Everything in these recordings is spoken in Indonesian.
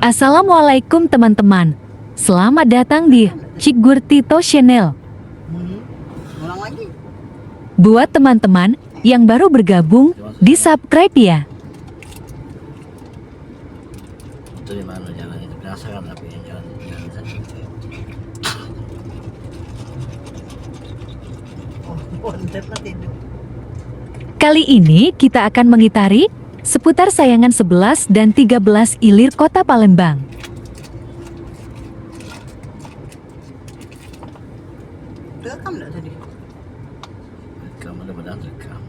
Assalamualaikum teman-teman. Selamat datang di Cikgur Tito Channel. Ulang lagi. Buat teman-teman yang baru bergabung, di subscribe ya. Itu di mana jalan itu penasaran tapi yang jalan sana. Bontet lah tidur. Kali ini kita akan mengitari seputar sayangan 11 dan 13 Ilir Kota Palembang. Rekam enggak tadi? Rekam, mudah-mudahan rekam.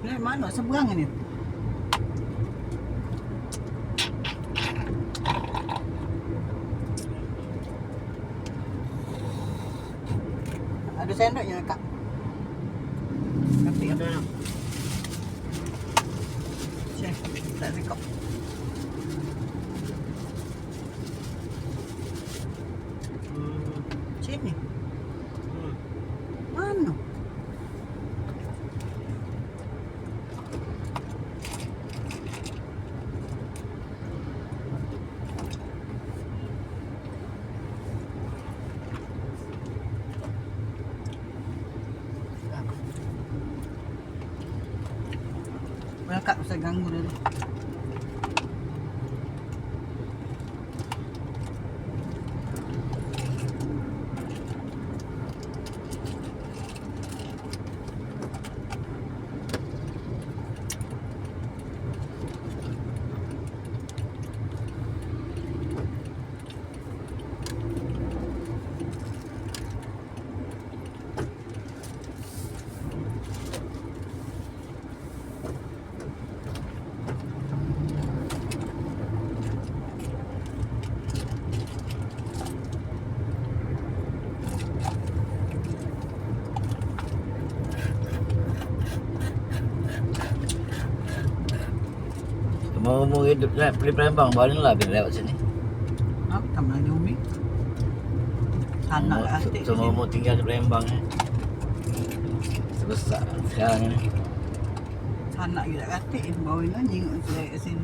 Ini mana seberang ini? Ada sendoknya kak. Tapi ada. Cek, tak rekam. Sini. Mana? Kak, bisa ganggu dulu. Mau hidup di Palembang, bawalah biar lewat sini. Ah, kamu lagi umi. Anak asik. Semua mau tinggal di Palembang ya. Sebesar sekarang ini. Anak juga katik bawain aja nyinguk saya ke sini.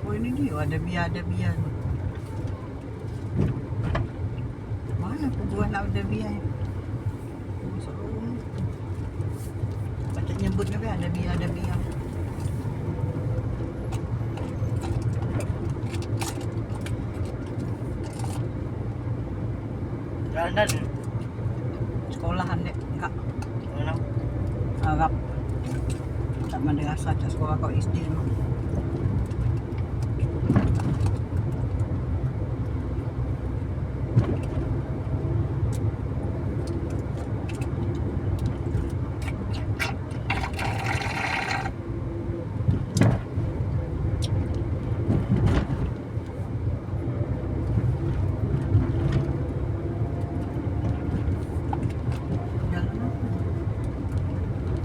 Oh ini dia ada biar. Mana kuburan ada biar? Baca nyebutnya ada biar. Jalan Sekolahan dek, enggak. mana? Arab. Tak madrasah, tak sekolah kau SD.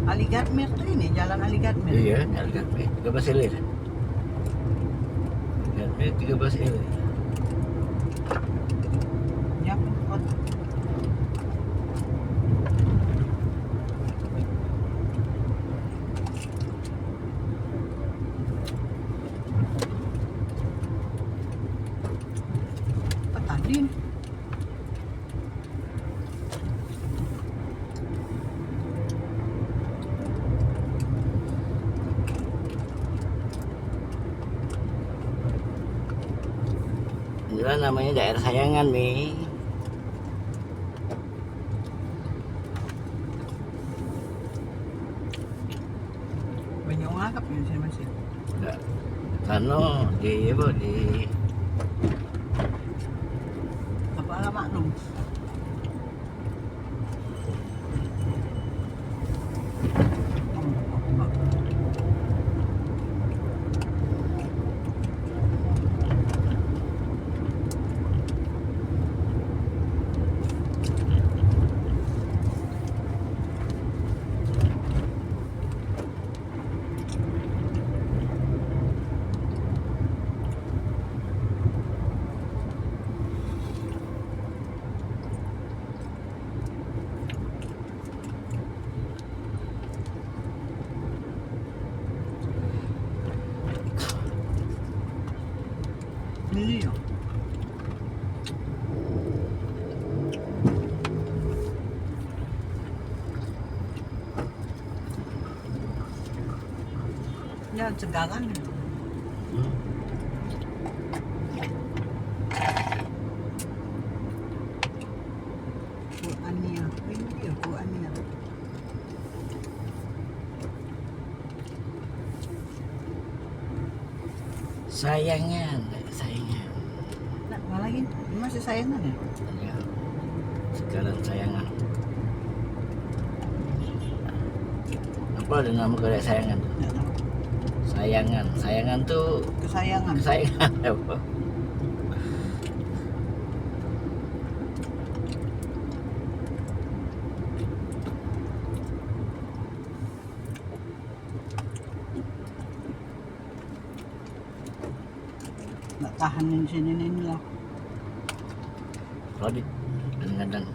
Ali Gatmir tuh ini, jalan Ali Gatmir. Iya, Gatmir 13 Ilir. Gatmir 13 Ilir. Ya, kota. Apa tadi? Inilah namanya daerah sayangan nih. Banyak orang Arab ya saya masih. Enggak. Karena di Apa agak maklum? Dia segaran. Hmm. Qurannya. Ini dia Qurannya. Sayangan. Nak lagi. Ini masih sayangan ya? Ya. Sekarang sayangan. Apa ada nama kedai sayangan? Nggak tahu. Sayangan tuh Kesayangan. kesayangan apa? Nggak tahan di sini ini lah. Rodit kadang-kadang.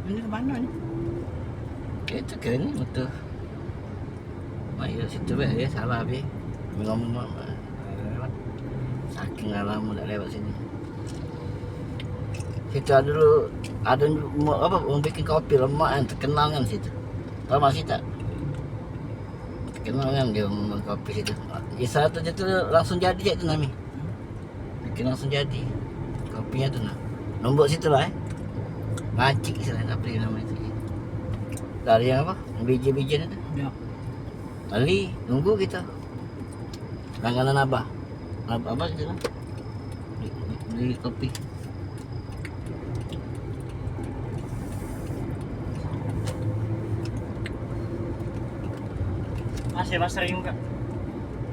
Ini kemana nih? Itu ke ni betul. Ayo situ be ya salah be. Ngomong lewat. Saking lama tak lewat sini. Situ ada dulu ada apa orang bikin kopi lemak yang terkenal kan situ. Tahu masih tak? Terkenal kan dia membuat kopi situ. Isa tu je tu langsung jadi je tu Nami. Bikin langsung jadi. Kopinya tu nah. Nombor situ lah Ngacik istilahnya apa dia nama itu. Dari yang apa? Biji-bijian itu. Ya. Kali nunggu kita. Langganan abah. Abah itu lah. Beli kopi. Masih sering kak.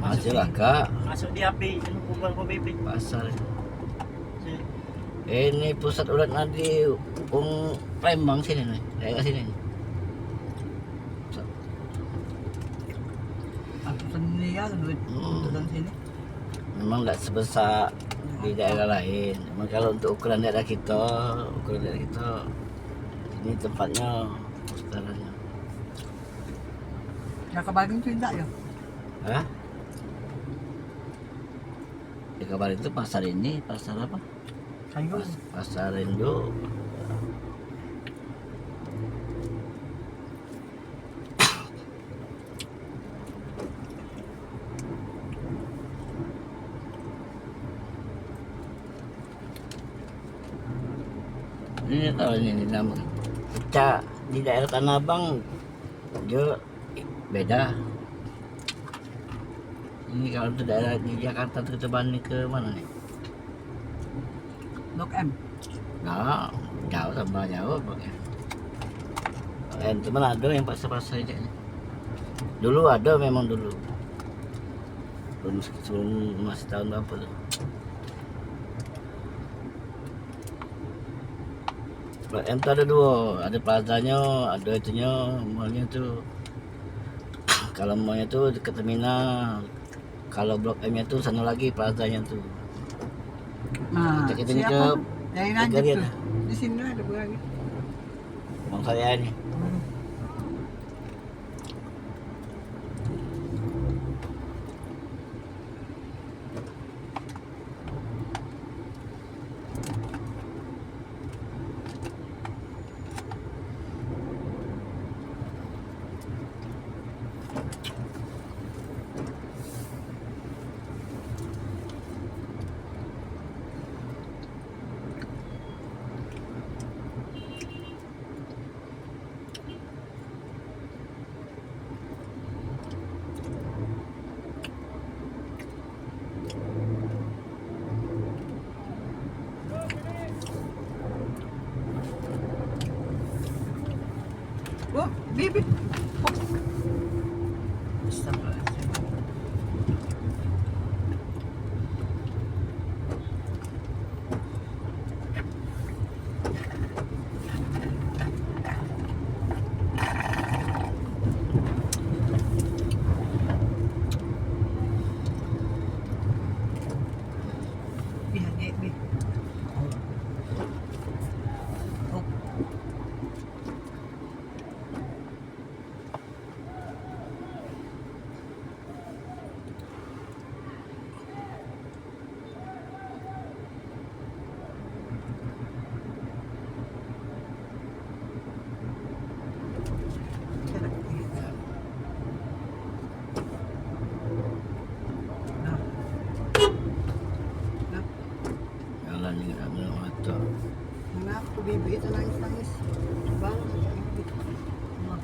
Masih lah kak. Masuk di api, kumpul PBB. Pasar. Ini pusat ulat nadi Palembang sini nih. Daerah sini. Aku sendiri ya duit untuk sini. Memang tidak sebesar di daerah lain. Memang kalau untuk ukuran daerah kita ini tempatnya sekarangnya. Ya kebagian cinta ya. Hah? Di kabar itu pasar ini, pasar apa? Kayu. Pasar Indo. Ini tahu ini nama pecah di daerah Tanah Abang dia beda. Ini kalau untuk daerah di Jakarta itu kita banding ke mana nih? Blok M. Nah, jauh sama jauh pokoknya. Itu mana ada yang pasar-pasar aja. Dulu ada memang dulu. Sebelum masih tahun berapa tuh? Blok M tuh ada dua, ada plazanya, ada itunya, malnya tuh. Kalau malnya tuh dekat terminal. Kalau Blok M-nya tuh sana lagi plazanya tuh. Nah, Kita ini ke siapa? Dari Najib Tegarian. tuh. Di sini ada lagi. Bang saya ini. Oh, bibi. Astagfirullahaladzim. Bi, adik, bi. Oh. Wala ning ano ato. Nang ako bibi itu nangis-nangis. Bang, bibi. Mga